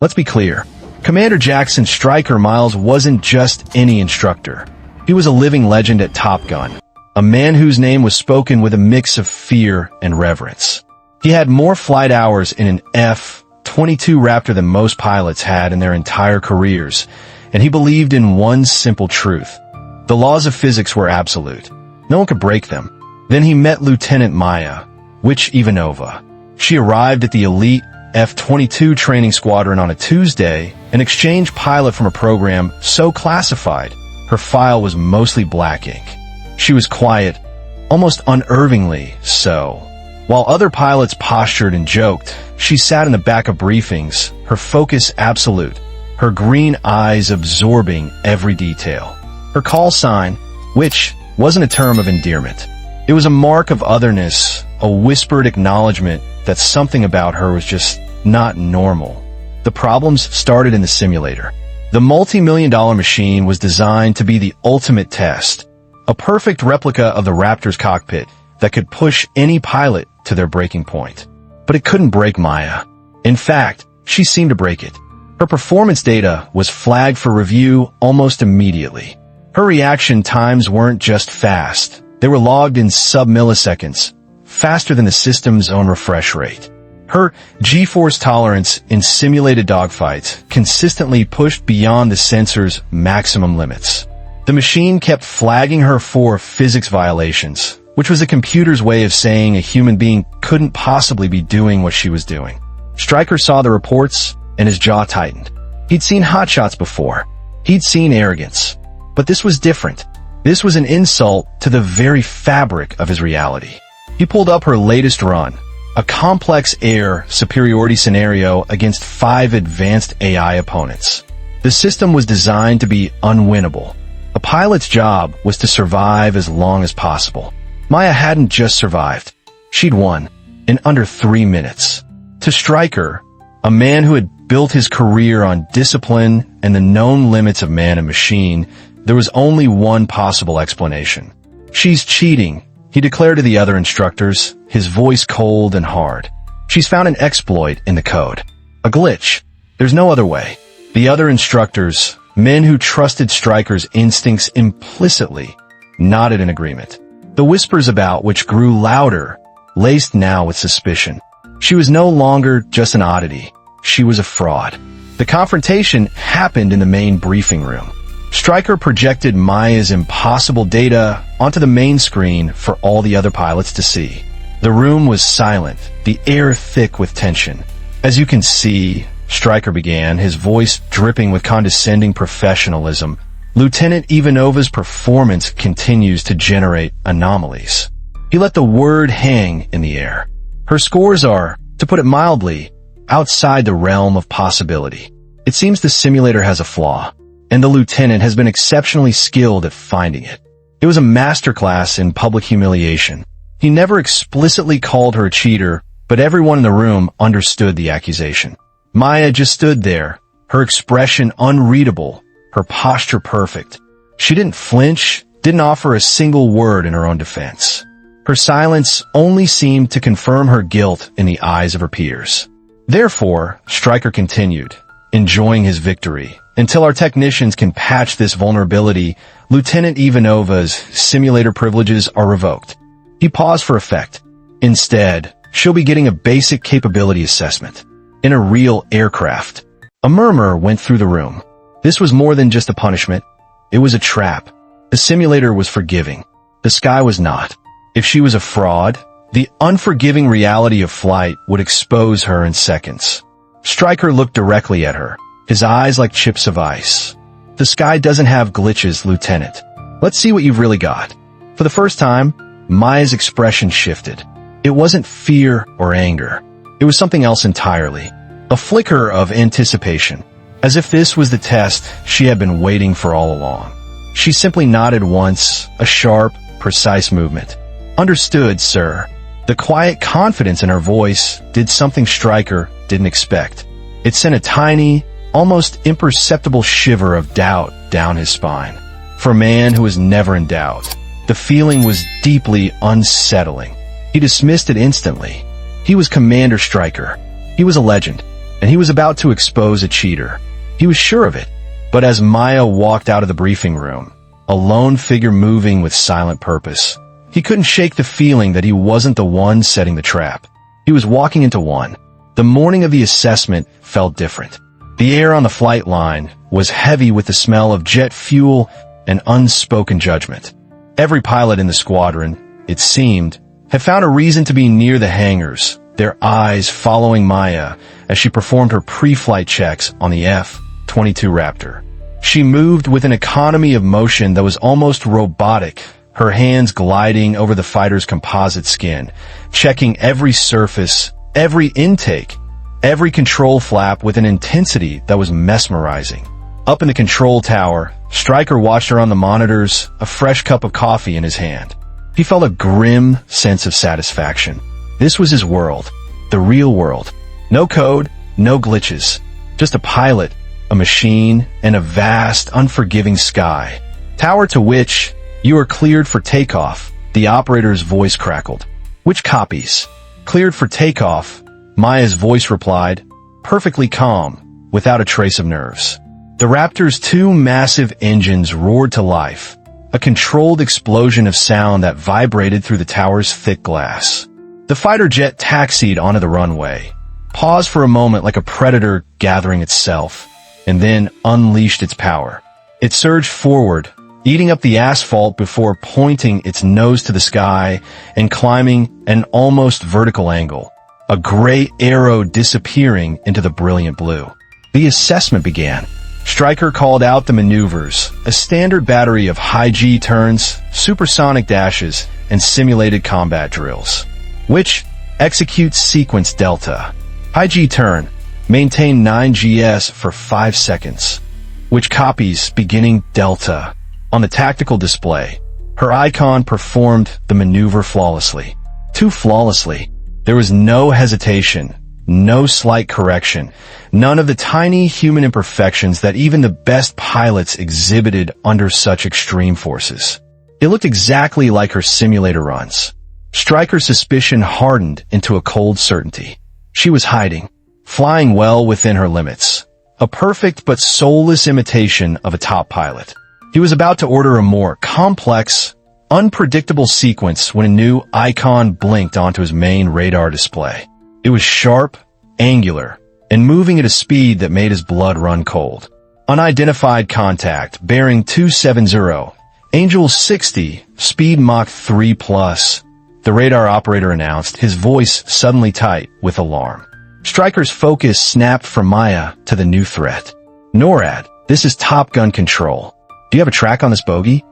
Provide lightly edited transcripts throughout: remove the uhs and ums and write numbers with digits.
Let's be clear. Commander Jackson Stryker Miles wasn't just any instructor. He was a living legend at Top Gun, a man whose name was spoken with a mix of fear and reverence. He had more flight hours in an F-22 Raptor than most pilots had in their entire careers, and he believed in one simple truth. The laws of physics were absolute. No one could break them. Then he met Lieutenant Maya, Ivanova. She arrived at the elite F-22 training squadron on a Tuesday, an exchange pilot from a program so classified, her file was mostly black ink. She was quiet, almost unnervingly so. While other pilots postured and joked, she sat in the back of briefings, her focus absolute, her green eyes absorbing every detail. Her call sign, which wasn't a term of endearment. It was a mark of otherness, a whispered acknowledgement that something about her was just not normal. The problems started in the simulator. The multi-million-dollar machine was designed to be the ultimate test, a perfect replica of the Raptor's cockpit that could push any pilot to their breaking point. But it couldn't break Maya. In fact, she seemed to break it. Her performance data was flagged for review almost immediately. Her reaction times weren't just fast. They were logged in sub-milliseconds, faster than the system's own refresh rate. Her G-force tolerance in simulated dogfights consistently pushed beyond the sensor's maximum limits. The machine kept flagging her for physics violations, which was the computer's way of saying a human being couldn't possibly be doing what she was doing. Stryker saw the reports, and his jaw tightened. He'd seen hotshots before. He'd seen arrogance. But this was different. This was an insult to the very fabric of his reality. He pulled up her latest run, a complex air superiority scenario against 5 advanced AI opponents. The system was designed to be unwinnable. A pilot's job was to survive as long as possible. Maya hadn't just survived. She'd won in under 3 minutes. To Stryker, a man who had built his career on discipline and the known limits of man and machine, there was only one possible explanation. She's cheating, he declared to the other instructors, his voice cold and hard. She's found an exploit in the code. A glitch. There's no other way. The other instructors, men who trusted Stryker's instincts implicitly, nodded in agreement. The whispers about which grew louder, laced now with suspicion. She was no longer just an oddity. She was a fraud. The confrontation happened in the main briefing room. Stryker projected Maya's impossible data onto the main screen for all the other pilots to see. The room was silent, the air thick with tension. As you can see, Stryker began, his voice dripping with condescending professionalism, Lieutenant Ivanova's performance continues to generate anomalies. He let the word hang in the air. Her scores are, to put it mildly, outside the realm of possibility. It seems the simulator has a flaw, and the lieutenant has been exceptionally skilled at finding it. It was a masterclass in public humiliation. He never explicitly called her a cheater, but everyone in the room understood the accusation. Maya just stood there, her expression unreadable, her posture perfect. She didn't flinch, didn't offer a single word in her own defense. Her silence only seemed to confirm her guilt in the eyes of her peers. Therefore, Stryker continued, enjoying his victory. Until our technicians can patch this vulnerability, Lieutenant Ivanova's simulator privileges are revoked. He paused for effect. Instead, she'll be getting a basic capability assessment in a real aircraft. A murmur went through the room. This was more than just a punishment. It was a trap. The simulator was forgiving. The sky was not. If she was a fraud, the unforgiving reality of flight would expose her in seconds. Stryker looked directly at her, his eyes like chips of ice. The sky doesn't have glitches, Lieutenant. Let's see what you've really got. For the first time, Maya's expression shifted. It wasn't fear or anger. It was something else entirely. A flicker of anticipation, as if this was the test she had been waiting for all along. She simply nodded once, a sharp, precise movement. Understood, sir. The quiet confidence in her voice did something Stryker didn't expect. It sent a tiny, almost imperceptible shiver of doubt down his spine. For a man who was never in doubt, the feeling was deeply unsettling. He dismissed it instantly. He was Commander Stryker. He was a legend. and he was about to expose a cheater. He was sure of it. But as Maya walked out of the briefing room, a lone figure moving with silent purpose, he couldn't shake the feeling that he wasn't the one setting the trap. He was walking into one. The morning of the assessment felt different. The air on the flight line was heavy with the smell of jet fuel and unspoken judgment. Every pilot in the squadron, it seemed, had found a reason to be near the hangars, their eyes following Maya as she performed her pre-flight checks on the F-22 Raptor. She moved with an economy of motion that was almost robotic, her hands gliding over the fighter's composite skin, checking every surface, every intake, every control flap with an intensity that was mesmerizing. Up in the control tower, Stryker watched her on the monitors, a fresh cup of coffee in his hand. He felt a grim sense of satisfaction. This was his world, the real world. No code, no glitches, just a pilot, a machine, and a vast, unforgiving sky. Tower to which, "You are cleared for takeoff," the operator's voice crackled. "Which copies?" "Cleared for takeoff," Maya's voice replied, perfectly calm, without a trace of nerves. The Raptor's two massive engines roared to life, a controlled explosion of sound that vibrated through the tower's thick glass. The fighter jet taxied onto the runway, paused for a moment like a predator gathering itself, and then unleashed its power. It surged forward, eating up the asphalt before pointing its nose to the sky and climbing an almost vertical angle, a gray arrow disappearing into the brilliant blue. The assessment began. Stryker called out the maneuvers, a standard battery of high-G turns, supersonic dashes, and simulated combat drills. Which executes sequence delta. High-G turn, maintain 9GS for 5 seconds. Which copies beginning delta. On the tactical display, her icon performed the maneuver flawlessly. Too flawlessly. There was no hesitation, no slight correction, none of the tiny human imperfections that even the best pilots exhibited under such extreme forces. It looked exactly like her simulator runs. Stryker's suspicion hardened into a cold certainty. She was hiding, flying well within her limits, a perfect but soulless imitation of a top pilot. He was about to order a more complex, unpredictable sequence when a new icon blinked onto his main radar display. It was sharp, angular, and moving at a speed that made his blood run cold. Unidentified contact, bearing 270, Angel 60, speed Mach 3+, the radar operator announced, his voice suddenly tight with alarm. Stryker's focus snapped from Maya to the new threat. "NORAD, this is Top Gun Control. Do you have a track on this bogey?"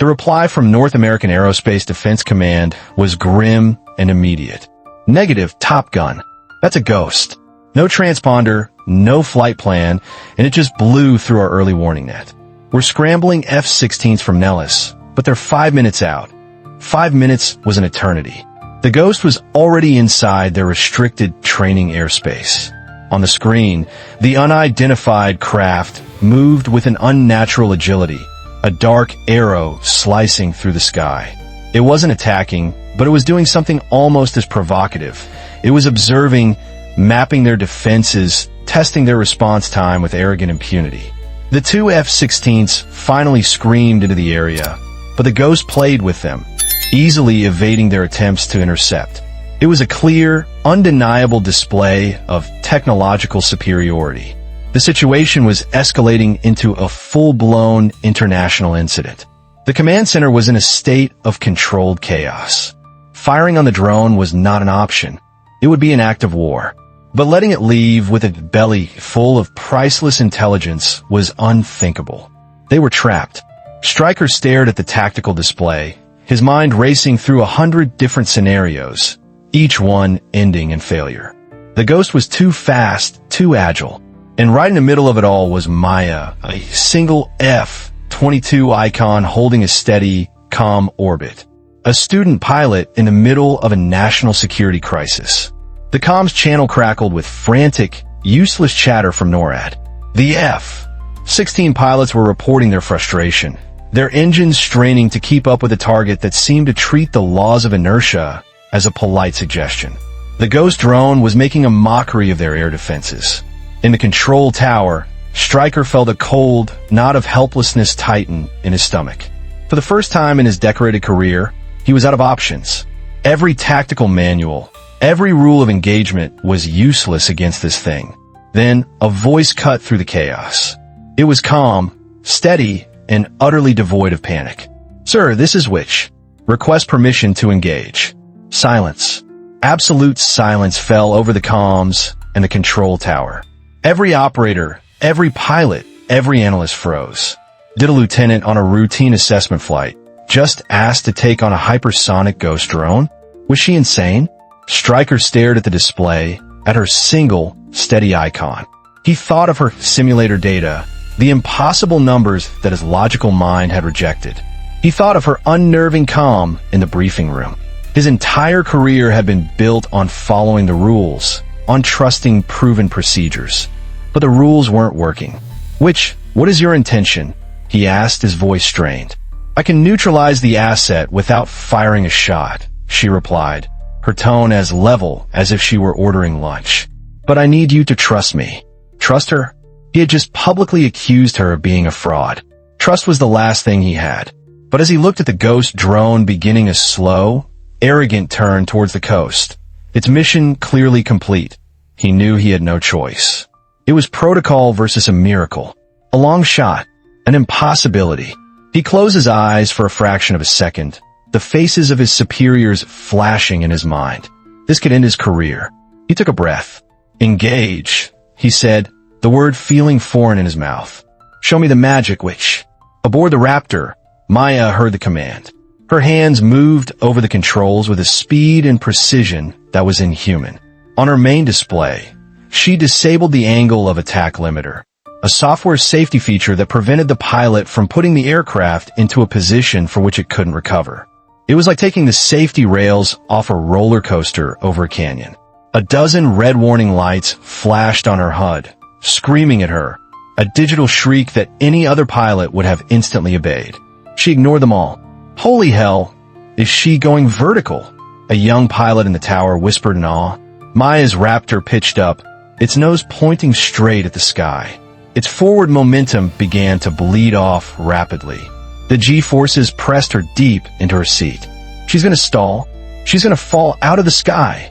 The reply from North American Aerospace Defense Command was grim and immediate. "Negative, Top Gun. That's a ghost. No transponder, no flight plan, and it just blew through our early warning net. We're scrambling F-16s from Nellis, but they're 5 minutes out." 5 minutes was an eternity. The ghost was already inside their restricted training airspace. On the screen, the unidentified craft moved with an unnatural agility, a dark arrow slicing through the sky. It wasn't attacking, but it was doing something almost as provocative. It was observing, mapping their defenses, testing their response time with arrogant impunity. The two F-16s finally screamed into the area, but the ghost played with them, easily evading their attempts to intercept. It was a clear, undeniable display of technological superiority. The situation was escalating into a full-blown international incident. The command center was in a state of controlled chaos. Firing on the drone was not an option. It would be an act of war. But letting it leave with a belly full of priceless intelligence was unthinkable. They were trapped. Stryker stared at the tactical display, his mind racing through 100 different scenarios, each one ending in failure. The ghost was too fast, too agile, and right in the middle of it all was Maya, a single F-22 icon holding a steady, calm orbit. A student pilot in the middle of a national security crisis. The comms channel crackled with frantic, useless chatter from NORAD. The F-16 pilots were reporting their frustration, their engines straining to keep up with a target that seemed to treat the laws of inertia as a polite suggestion. The ghost drone was making a mockery of their air defenses. In the control tower, Stryker felt a cold, knot of helplessness tighten in his stomach. For the first time in his decorated career, he was out of options. Every tactical manual, every rule of engagement was useless against this thing. Then, a voice cut through the chaos. It was calm, steady, and utterly devoid of panic. "Sir, this is Witch. Request permission to engage." Silence. Absolute silence fell over the comms and the control tower. Every operator, every pilot, every analyst froze. Did a lieutenant on a routine assessment flight just ask to take on a hypersonic ghost drone? Was she insane? Stryker stared at the display, at her single, steady icon. He thought of her simulator data, the impossible numbers that his logical mind had rejected. He thought of her unnerving calm in the briefing room. His entire career had been built on following the rules, on trusting proven procedures. But the rules weren't working. What is your intention?" he asked, his voice strained. "I can neutralize the asset without firing a shot," she replied, her tone as level as if she were ordering lunch. "But I need you to trust me." Trust her? He had just publicly accused her of being a fraud. Trust was the last thing he had. But as he looked at the ghost drone beginning a slow, arrogant turn towards the coast, its mission clearly complete, he knew he had no choice. It was protocol versus a miracle, a long shot, an impossibility. He closed his eyes for a fraction of a second, the faces of his superiors flashing in his mind. This could end his career. He took a breath. "Engage," he said, the word feeling foreign in his mouth. "Show me the magic, Witch." Aboard the Raptor, Maya heard the command. Her hands moved over the controls with a speed and precision that was inhuman. On her main display, she disabled the angle of attack limiter, a software safety feature that prevented the pilot from putting the aircraft into a position for which it couldn't recover. It was like taking the safety rails off a roller coaster over a canyon. A dozen red warning lights flashed on her HUD, screaming at her, a digital shriek that any other pilot would have instantly obeyed. She ignored them all. "Holy hell, is she going vertical?" a young pilot in the tower whispered in awe. Maya's Raptor pitched up, its nose pointing straight at the sky. Its forward momentum began to bleed off rapidly. The G-forces pressed her deep into her seat. "She's gonna stall. She's gonna fall out of the sky,"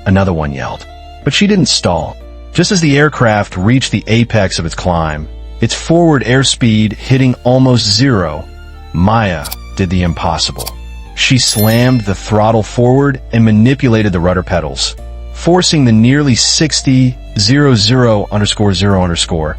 another one yelled. But she didn't stall. Just as the aircraft reached the apex of its climb, its forward airspeed hitting almost zero, Maya did the impossible. She slammed the throttle forward and manipulated the rudder pedals, forcing the nearly 60,000_0_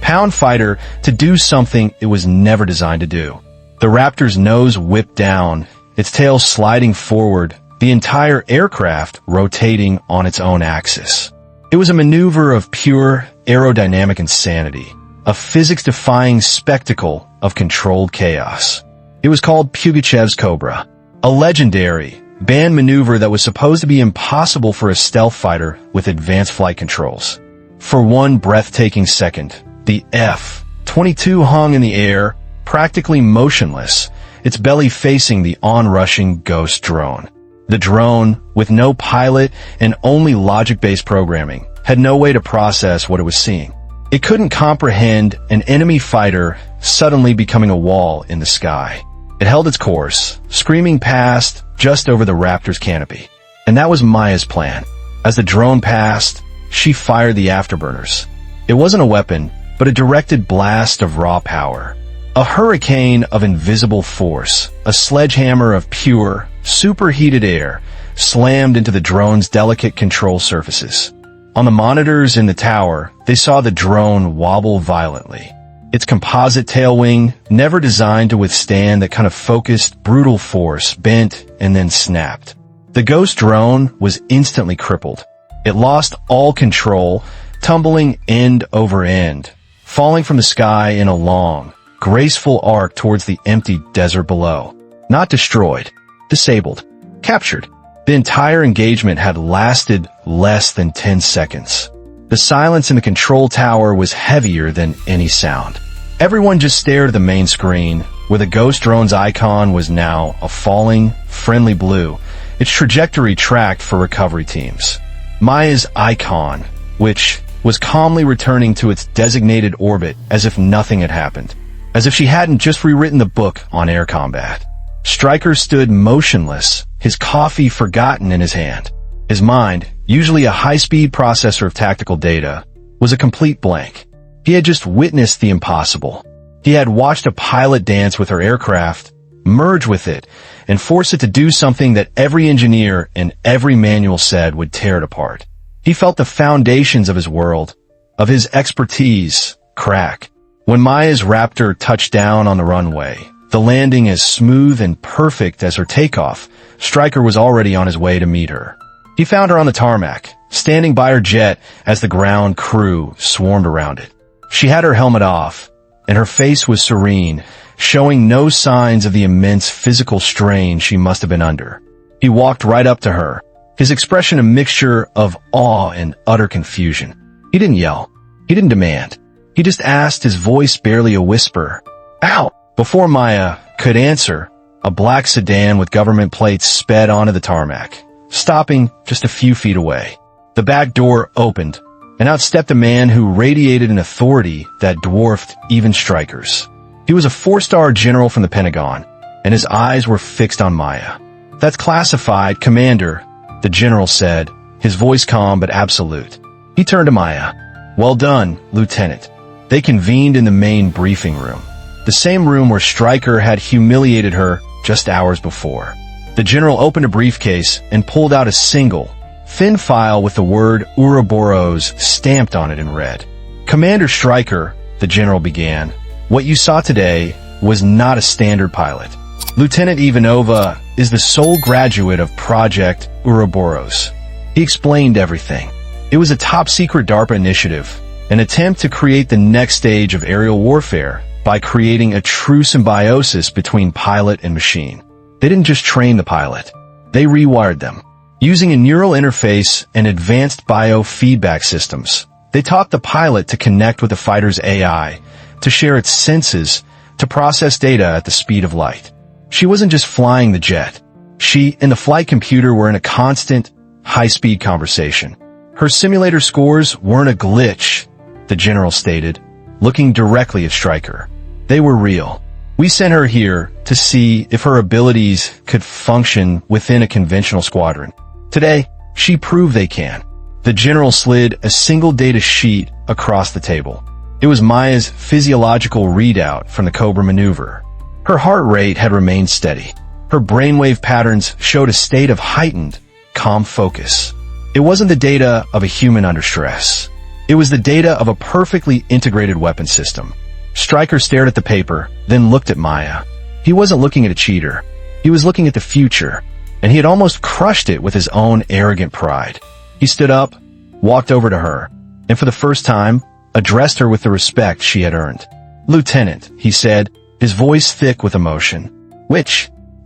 pound fighter to do something it was never designed to do. The Raptor's nose whipped down, its tail sliding forward, the entire aircraft rotating on its own axis. It was a maneuver of pure aerodynamic insanity, a physics-defying spectacle of controlled chaos. It was called Pugachev's Cobra, a legendary, banned maneuver that was supposed to be impossible for a stealth fighter with advanced flight controls. For one breathtaking second, the F-22 hung in the air, practically motionless, its belly facing the onrushing ghost drone. The drone, with no pilot and only logic-based programming, had no way to process what it was seeing. It couldn't comprehend an enemy fighter suddenly becoming a wall in the sky. It held its course, screaming past just over the Raptor's canopy. And that was Maya's plan. As the drone passed, she fired the afterburners. It wasn't a weapon, but a directed blast of raw power. A hurricane of invisible force, a sledgehammer of pure, superheated air, slammed into the drone's delicate control surfaces. On the monitors in the tower, they saw the drone wobble violently. Its composite tail wing, never designed to withstand that kind of focused, brutal force, bent and then snapped. The ghost drone was instantly crippled. It lost all control, tumbling end over end, falling from the sky in a long, graceful arc towards the empty desert below. Not destroyed, disabled, captured. The entire engagement had lasted less than 10 seconds. The silence in the control tower was heavier than any sound. Everyone just stared at the main screen, where the ghost drone's icon was now a falling, friendly blue, its trajectory tracked for recovery teams. Maya's icon, which was calmly returning to its designated orbit as if nothing had happened, as if she hadn't just rewritten the book on air combat. Stryker stood motionless, his coffee forgotten in his hand. His mind, usually a high-speed processor of tactical data, was a complete blank. He had just witnessed the impossible. He had watched a pilot dance with her aircraft, merge with it, and force it to do something that every engineer and every manual said would tear it apart. He felt the foundations of his world, of his expertise, crack. When Maya's Raptor touched down on the runway, the landing as smooth and perfect as her takeoff, Stryker was already on his way to meet her. He found her on the tarmac, standing by her jet as the ground crew swarmed around it. She had her helmet off, and her face was serene, showing no signs of the immense physical strain she must have been under. He walked right up to her, his expression a mixture of awe and utter confusion. He didn't yell. He didn't demand. He just asked, his voice barely a whisper, "Ow!" Before Maya could answer, a black sedan with government plates sped onto the tarmac, stopping just a few feet away. The back door opened, and out stepped a man who radiated an authority that dwarfed even Stryker's. He was a 4-star general from the Pentagon, and his eyes were fixed on Maya. "That's classified, Commander," the general said, his voice calm but absolute. He turned to Maya. "Well done, Lieutenant." They convened in the main briefing room, the same room where Stryker had humiliated her just hours before. The general opened a briefcase and pulled out a single, thin file with the word Ouroboros stamped on it in red. "Commander Stryker," the general began, "what you saw today was not a standard pilot. Lieutenant Ivanova is the sole graduate of Project Ouroboros." He explained everything. It was a top-secret DARPA initiative, an attempt to create the next stage of aerial warfare by creating a true symbiosis between pilot and machine. They didn't just train the pilot. They rewired them. Using a neural interface and advanced biofeedback systems, they taught the pilot to connect with the fighter's AI, to share its senses, to process data at the speed of light. She wasn't just flying the jet. She and the flight computer were in a constant, high-speed conversation. Her simulator scores weren't a glitch, the general stated, looking directly at Stryker. They were real. "We sent her here to see if her abilities could function within a conventional squadron. Today, she proved they can." The general slid a single data sheet across the table. It was Maya's physiological readout from the Cobra maneuver. Her heart rate had remained steady. Her brainwave patterns showed a state of heightened, calm focus. It wasn't the data of a human under stress. It was the data of a perfectly integrated weapon system. Stryker stared at the paper, then looked at Maya. He wasn't looking at a cheater. He was looking at the future, and he had almost crushed it with his own arrogant pride. He stood up, walked over to her, and for the first time, addressed her with the respect she had earned. "Lieutenant," he said, his voice thick with emotion.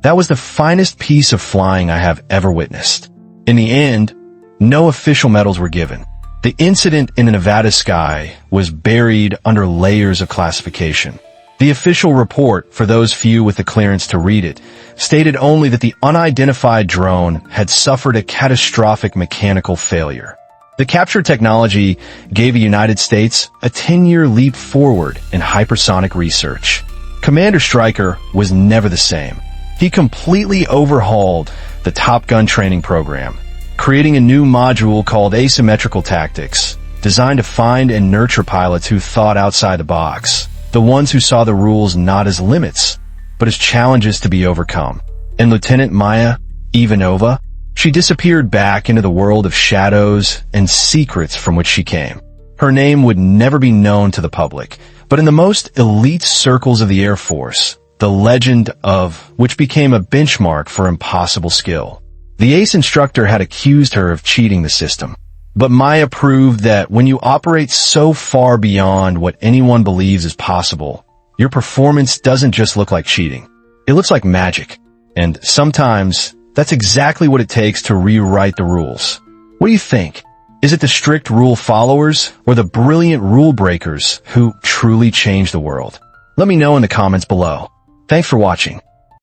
That was the finest piece of flying I have ever witnessed." In the end, no official medals were given. The incident in the Nevada sky was buried under layers of classification. The official report, for those few with the clearance to read it, stated only that the unidentified drone had suffered a catastrophic mechanical failure. The captured technology gave the United States a 10-year leap forward in hypersonic research. Commander Stryker was never the same. He completely overhauled the TOPGUN training program, creating a new module called Asymmetrical Tactics, designed to find and nurture pilots who thought outside the box, the ones who saw the rules not as limits, but as challenges to be overcome. And Lieutenant Maya Ivanova, she disappeared back into the world of shadows and secrets from which she came. Her name would never be known to the public, but in the most elite circles of the Air Force, the legend of which became a benchmark for impossible skill. The ace instructor had accused her of cheating the system, but Maya proved that when you operate so far beyond what anyone believes is possible, your performance doesn't just look like cheating. It looks like magic, and sometimes that's exactly what it takes to rewrite the rules. What do you think? Is it the strict rule followers or the brilliant rule breakers who truly change the world? Let me know in the comments below. Thanks for watching.